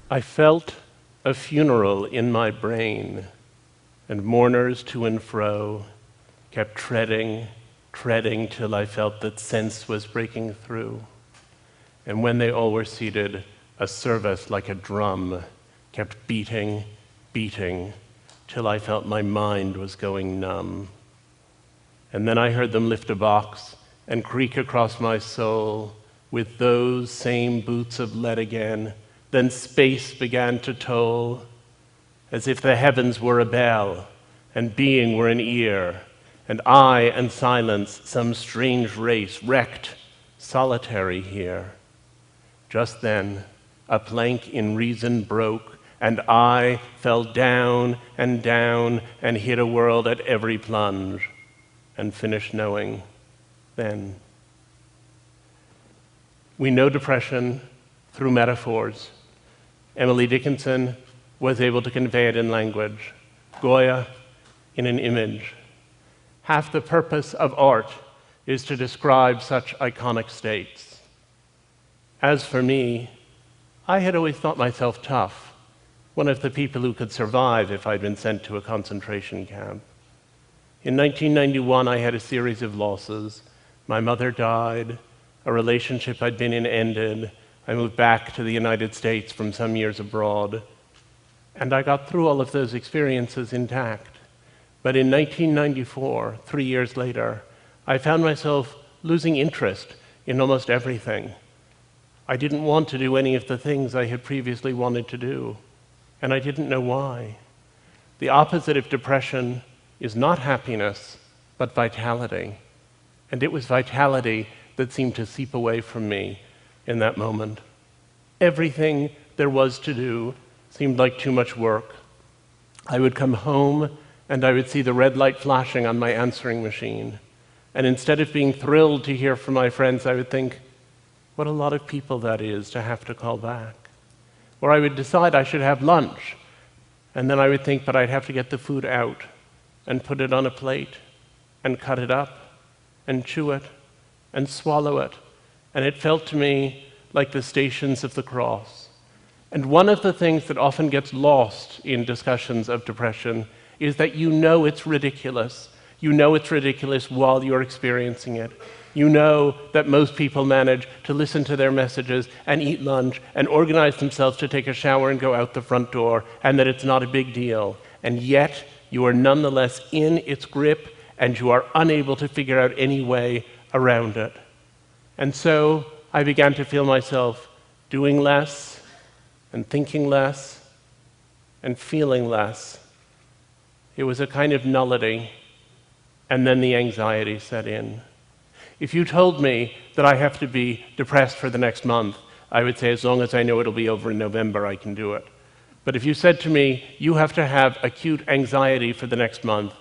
I felt a funeral in my brain, and mourners to and fro kept treading till I felt that sense was breaking through. And when they all were seated, a service like a drum kept beating, till I felt my mind was going numb. And then I heard them lift a box and creak across my soul with those same boots of lead again. Then space began to toll, as if the heavens were a bell and being were an ear, and I and silence some strange race wrecked, solitary here. Just then, a plank in reason broke, and I fell down and hit a world at every plunge, and finished knowing then. We know depression through metaphors. Emily Dickinson was able to convey it in language, Goya in an image. Half the purpose of art is to describe such iconic states. As for me, I had always thought myself tough, one of the people who could survive if I'd been sent to a concentration camp. In 1991, I had a series of losses. My mother died, a relationship I'd been in ended, I moved back to the United States from some years abroad, and I got through all of those experiences intact. But in 1994, 3 years later, I found myself losing interest in almost everything. I didn't want to do any of the things I had previously wanted to do, and I didn't know why. The opposite of depression is not happiness, but vitality. And it was vitality that seemed to seep away from me in that moment. Everything there was to do seemed like too much work. I would come home and I would see the red light flashing on my answering machine. And instead of being thrilled to hear from my friends, I would think, what a lot of people that is to have to call back. Or I would decide I should have lunch, and then I would think, but I'd have to get the food out and put it on a plate and cut it up and chew it and swallow it. And it felt to me like the Stations of the Cross. And one of the things that often gets lost in discussions of depression is that you know it's ridiculous. You know it's ridiculous while you're experiencing it. You know that most people manage to listen to their messages and eat lunch and organize themselves to take a shower and go out the front door, and that it's not a big deal. And yet, you are nonetheless in its grip, and you are unable to figure out any way around it. And so I began to feel myself doing less and thinking less and feeling less. It was a kind of nullity, and then the anxiety set in. If you told me that I have to be depressed for the next month, I would say as long as I know it'll be over in November, I can do it. But if you said to me, you have to have acute anxiety for the next month,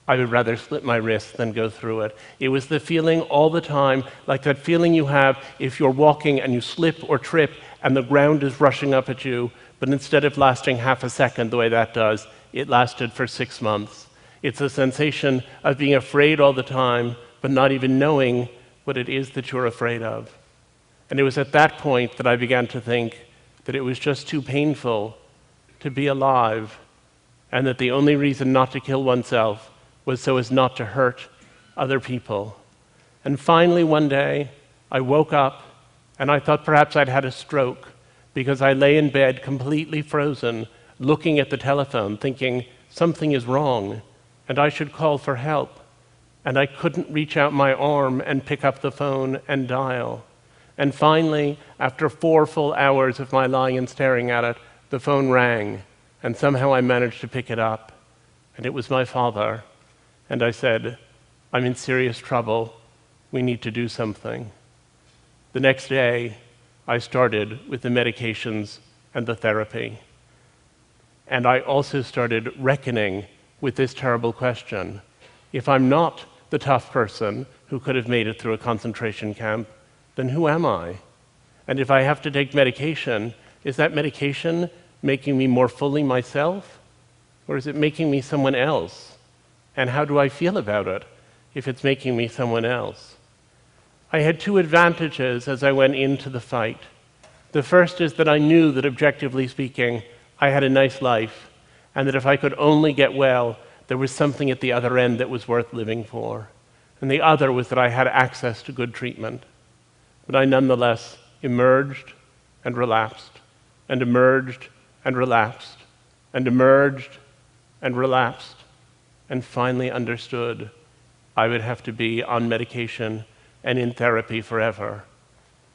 I would rather slit my wrist than go through it. It was the feeling all the time, like that feeling you have if you're walking and you slip or trip and the ground is rushing up at you, but instead of lasting half a second the way that does, it lasted for 6 months. It's a sensation of being afraid all the time, but not even knowing what it is that you're afraid of. And it was at that point that I began to think that it was just too painful to be alive, and that the only reason not to kill oneself was so as not to hurt other people. And finally one day, I woke up and I thought perhaps I'd had a stroke, because I lay in bed completely frozen, looking at the telephone, thinking something is wrong and I should call for help. And I couldn't reach out my arm and pick up the phone and dial. And finally, after 4 full hours of my lying and staring at it, the phone rang, and somehow I managed to pick it up. And it was my father. And I said, I'm in serious trouble. We need to do something. The next day, I started with the medications and the therapy. And I also started reckoning with this terrible question. If I'm not the tough person who could have made it through a concentration camp, then who am I? And if I have to take medication, is that medication making me more fully myself? Or is it making me someone else? And how do I feel about it if it's making me someone else? I had 2 advantages as I went into the fight. The first is that I knew that, objectively speaking, I had a nice life, and that if I could only get well, there was something at the other end that was worth living for. And the other was that I had access to good treatment. But I nonetheless emerged and relapsed, and emerged and relapsed, and emerged and relapsed, and finally understood I would have to be on medication and in therapy forever.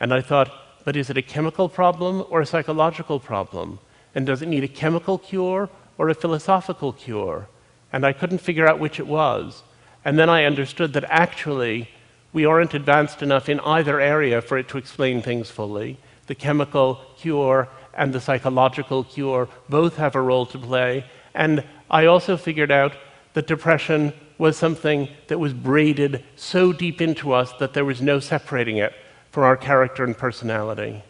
And I thought, but is it a chemical problem or a psychological problem? And does it need a chemical cure or a philosophical cure? And I couldn't figure out which it was. And then I understood that actually we aren't advanced enough in either area for it to explain things fully. The chemical cure and the psychological cure both have a role to play. And I also figured out that depression was something that was braided so deep into us that there was no separating it from our character and personality.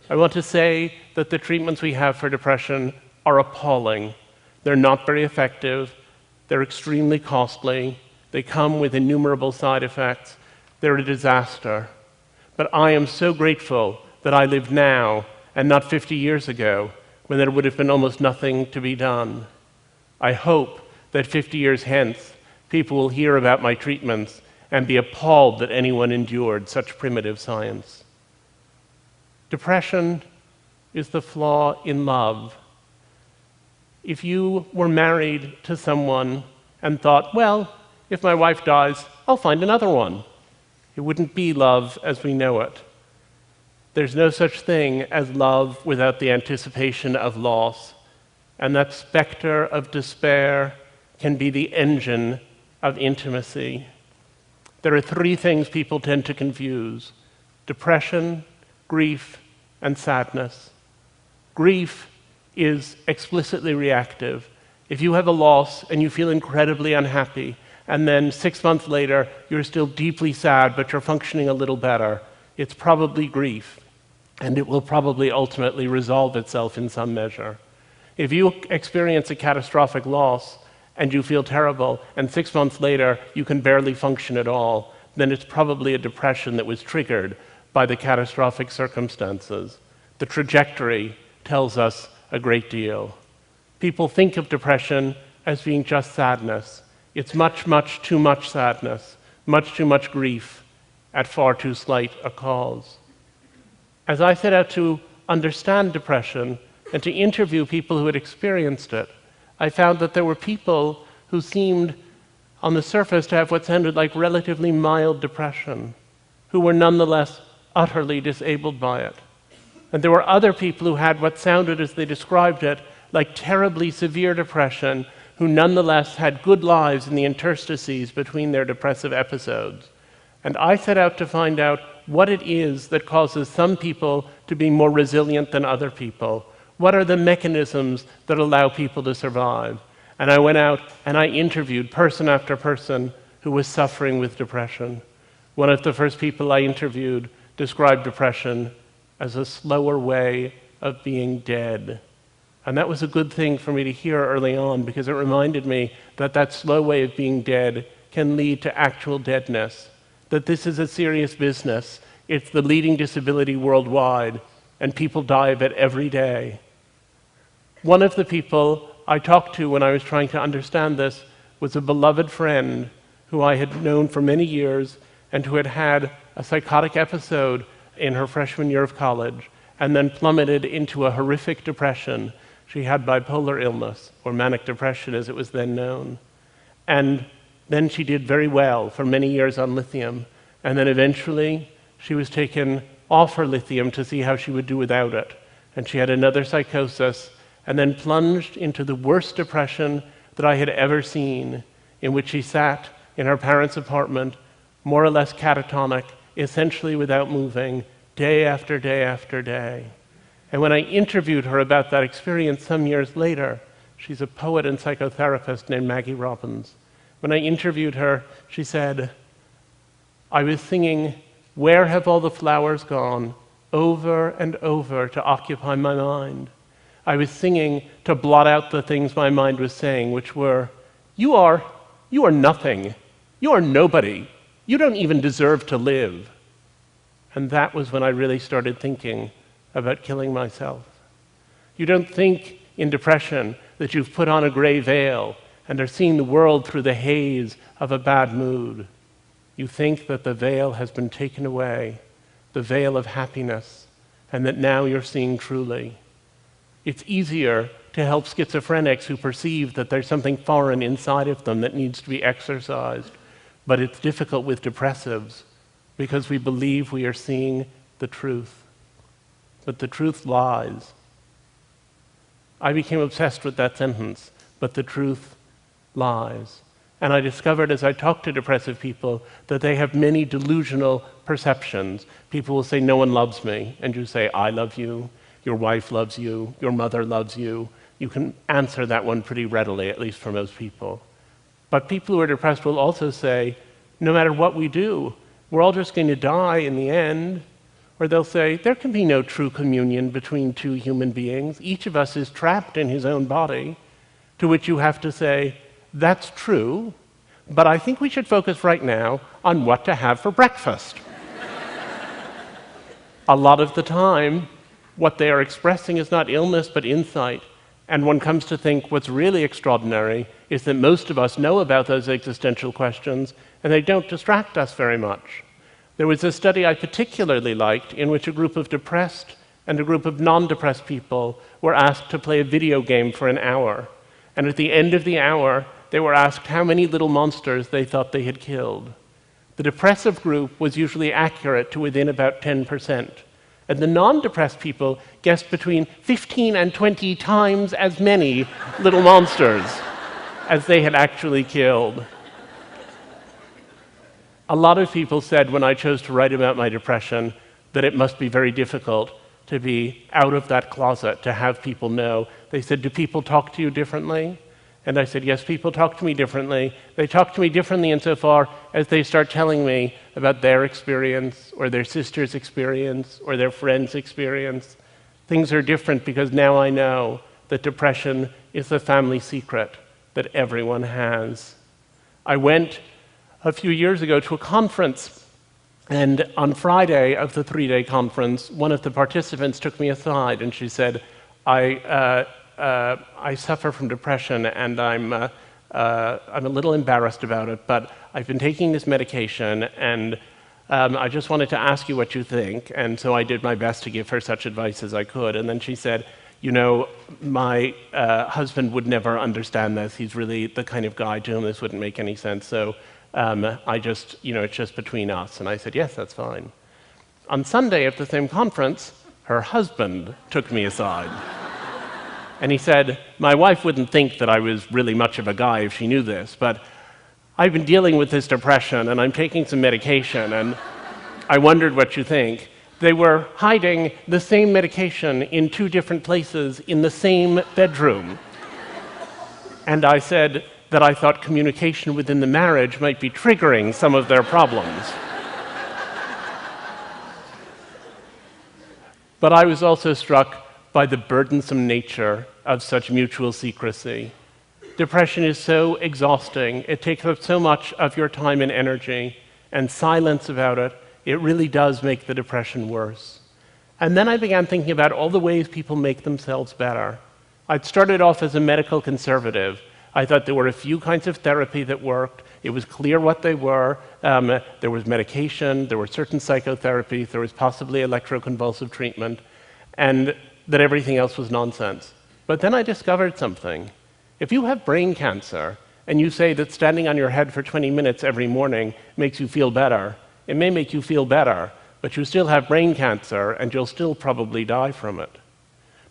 I want to say that the treatments we have for depression are appalling. They're not very effective. They're extremely costly. They come with innumerable side effects. They're a disaster. But I am so grateful that I live now and not 50 years ago, when there would have been almost nothing to be done. I hope that 50 years hence, people will hear about my treatments and be appalled that anyone endured such primitive science. Depression is the flaw in love. If you were married to someone and thought, well, if my wife dies, I'll find another one, it wouldn't be love as we know it. There's no such thing as love without the anticipation of loss, and that specter of despair can be the engine of intimacy. There are three things people tend to confuse: depression, grief, and sadness. Grief is explicitly reactive. If you have a loss and you feel incredibly unhappy, and then 6 months later you're still deeply sad but you're functioning a little better, it's probably grief, and it will probably ultimately resolve itself in some measure. If you experience a catastrophic loss and you feel terrible, and 6 months later you can barely function at all, then it's probably a depression that was triggered by the catastrophic circumstances. The trajectory tells us a great deal. People think of depression as being just sadness. It's much, much too much sadness, much too much grief at far too slight a cause. As I set out to understand depression and to interview people who had experienced it, I found that there were people who seemed, on the surface, to have what sounded like relatively mild depression, who were nonetheless utterly disabled by it. And there were other people who had what sounded, as they described it, like terribly severe depression, who nonetheless had good lives in the interstices between their depressive episodes. And I set out to find out what it is that causes some people to be more resilient than other people. What are the mechanisms that allow people to survive? And I went out and I interviewed person after person who was suffering with depression. One of the first people I interviewed described depression as a slower way of being dead. And that was a good thing for me to hear early on, because it reminded me that that slow way of being dead can lead to actual deadness, that this is a serious business. It's the leading disability worldwide, and people die of it every day. One of the people I talked to when I was trying to understand this was a beloved friend who I had known for many years and who had had a psychotic episode in her freshman year of college and then plummeted into a horrific depression. She had bipolar illness, or manic depression as it was then known. And then she did very well for many years on lithium, and then eventually she was taken off her lithium to see how she would do without it. And she had another psychosis, and then plunged into the worst depression that I had ever seen, in which she sat in her parents' apartment, more or less catatonic, essentially without moving, day after day after day. And when I interviewed her about that experience some years later, she's a poet and psychotherapist named Maggie Robbins. When I interviewed her, she said, I was singing, "Where Have All the Flowers Gone?" over and over to occupy my mind. I was singing to blot out the things my mind was saying, which were, you are nothing. You are nobody. You don't even deserve to live. And that was when I really started thinking about killing myself. You don't think in depression that you've put on a gray veil and are seeing the world through the haze of a bad mood. You think that the veil has been taken away, the veil of happiness, and that now you're seeing truly. It's easier to help schizophrenics who perceive that there's something foreign inside of them that needs to be exorcised, but it's difficult with depressives because we believe we are seeing the truth. But the truth lies. I became obsessed with that sentence, but the truth lies. And I discovered as I talked to depressive people that they have many delusional perceptions. People will say, no one loves me, and you say, I love you, your wife loves you, your mother loves you. You can answer that one pretty readily, at least for most people. But people who are depressed will also say, no matter what we do, we're all just going to die in the end. Or they'll say, there can be no true communion between two human beings. Each of us is trapped in his own body. To which you have to say, that's true, but I think we should focus right now on what to have for breakfast. A lot of the time, what they are expressing is not illness, but insight. And one comes to think what's really extraordinary is that most of us know about those existential questions, and they don't distract us very much. There was a study I particularly liked in which a group of depressed and a group of non-depressed people were asked to play a video game for an hour. And at the end of the hour, they were asked how many little monsters they thought they had killed. The depressive group was usually accurate to within about 10%. And the non-depressed people guessed between 15 and 20 times as many little monsters as they had actually killed. A lot of people said when I chose to write about my depression that it must be very difficult to be out of that closet, to have people know. They said, do people talk to you differently? And I said, yes, people talk to me differently. They talk to me differently insofar as they start telling me about their experience or their sister's experience or their friend's experience. Things are different because now I know that depression is the family secret that everyone has. I went a few years ago to a conference, and on Friday of the 3-day conference, one of the participants took me aside and she said, I suffer from depression and I'm a little embarrassed about it, but I've been taking this medication and I just wanted to ask you what you think. And so I did my best to give her such advice as I could. And then she said, you know, my husband would never understand this. He's really the kind of guy to whom this wouldn't make any sense. So it's just between us. And I said, yes, that's fine. On Sunday at the same conference, her husband took me aside. And he said, my wife wouldn't think that I was really much of a guy if she knew this, but I've been dealing with this depression and I'm taking some medication and I wondered what you think. They were hiding the same medication in 2 different places in the same bedroom. And I said that I thought communication within the marriage might be triggering some of their problems. But I was also struck by the burdensome nature of such mutual secrecy. Depression is so exhausting. It takes up so much of your time and energy, and silence about it, it really does make the depression worse. And then I began thinking about all the ways people make themselves better. I'd started off as a medical conservative. I thought there were a few kinds of therapy that worked. It was clear what they were. There was medication, there were certain psychotherapies, there was possibly electroconvulsive treatment, and that everything else was nonsense. But then I discovered something. If you have brain cancer and you say that standing on your head for 20 minutes every morning makes you feel better, it may make you feel better, but you still have brain cancer and you'll still probably die from it.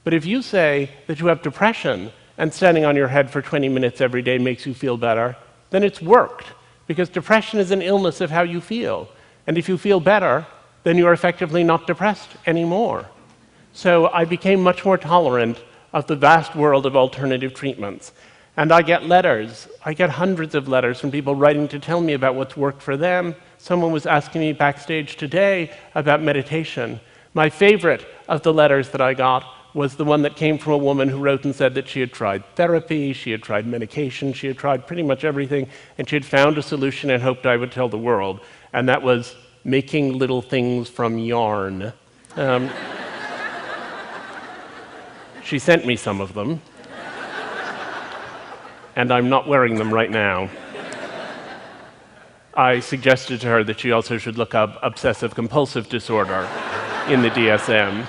But if you say that you have depression and standing on your head for 20 minutes every day makes you feel better, then it's worked, because depression is an illness of how you feel. And if you feel better, then you're effectively not depressed anymore. So I became much more tolerant of the vast world of alternative treatments. And I get letters. I get hundreds of letters from people writing to tell me about what's worked for them. Someone was asking me backstage today about meditation. My favorite of the letters that I got was the one that came from a woman who wrote and said that she had tried therapy, she had tried medication, she had tried pretty much everything, and she had found a solution and hoped I would tell the world. And that was making little things from yarn. She sent me some of them, and I'm not wearing them right now. I suggested to her that she also should look up obsessive-compulsive disorder in the DSM.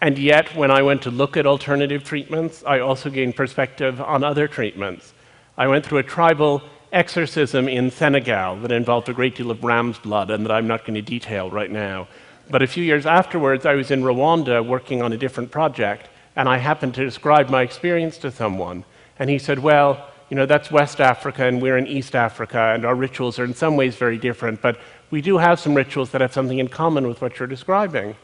And yet, when I went to look at alternative treatments, I also gained perspective on other treatments. I went through a tribal exorcism in Senegal that involved a great deal of ram's blood, and that I'm not going to detail right now. But a few years afterwards, I was in Rwanda working on a different project, and I happened to describe my experience to someone. And he said, well, you know, that's West Africa, and we're in East Africa, and our rituals are in some ways very different, but we do have some rituals that have something in common with what you're describing.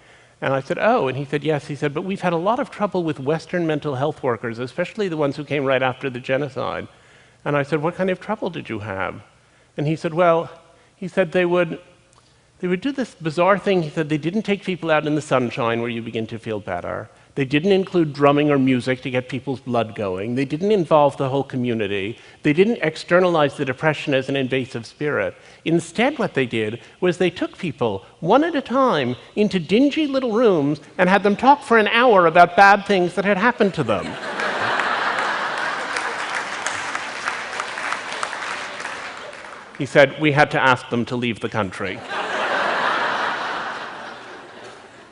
And I said, oh, and he said, yes. He said, but we've had a lot of trouble with Western mental health workers, especially the ones who came right after the genocide. And I said, what kind of trouble did you have? And he said, well, he said they would do this bizarre thing. He said they didn't take people out in the sunshine where you begin to feel better. They didn't include drumming or music to get people's blood going. They didn't involve the whole community. They didn't externalize the depression as an invasive spirit. Instead, what they did was they took people, one at a time, into dingy little rooms and had them talk for an hour about bad things that had happened to them. He said, we had to ask them to leave the country.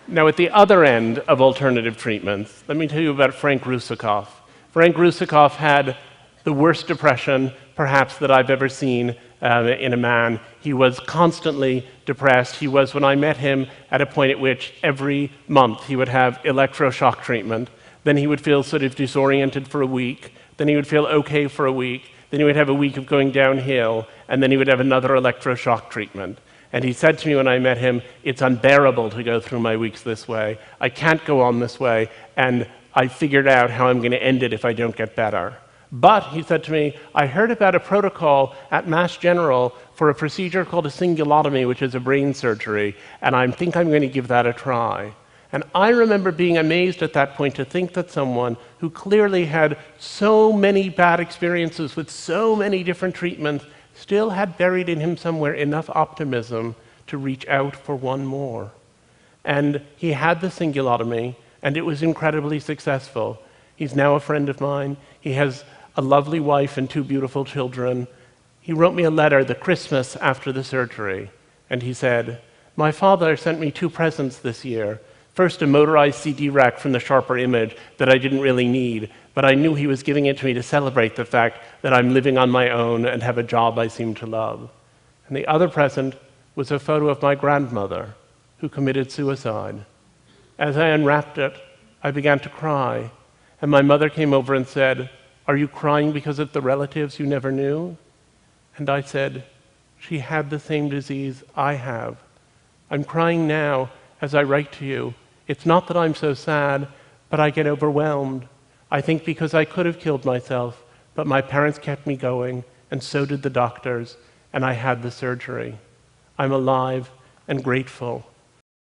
Now, at the other end of alternative treatments, let me tell you about Frank Russakoff. Frank Russakoff had the worst depression, perhaps, that I've ever seen in a man. He was constantly depressed. He was, when I met him, at a point at which every month he would have electroshock treatment. Then he would feel sort of disoriented for a week. Then he would feel okay for a week. Then he would have a week of going downhill. And then he would have another electroshock treatment. And he said to me when I met him, it's unbearable to go through my weeks this way. I can't go on this way, and I figured out how I'm going to end it if I don't get better. But, he said to me, I heard about a protocol at Mass General for a procedure called a cingulotomy, which is a brain surgery, and I think I'm going to give that a try. And I remember being amazed at that point to think that someone who clearly had so many bad experiences with so many different treatments still had buried in him somewhere enough optimism to reach out for one more. And he had the cingulotomy, and it was incredibly successful. He's now a friend of mine. He has a lovely wife and 2 beautiful children. He wrote me a letter the Christmas after the surgery, and he said, my father sent me 2 presents this year. First, a motorized CD rack from the Sharper Image that I didn't really need, but I knew he was giving it to me to celebrate the fact that I'm living on my own and have a job I seem to love. And the other present was a photo of my grandmother, who committed suicide. As I unwrapped it, I began to cry, and my mother came over and said, are you crying because of the relatives you never knew? And I said, she had the same disease I have. I'm crying now as I write to you. It's not that I'm so sad, but I get overwhelmed. I think because I could have killed myself, but my parents kept me going, and so did the doctors, and I had the surgery. I'm alive and grateful.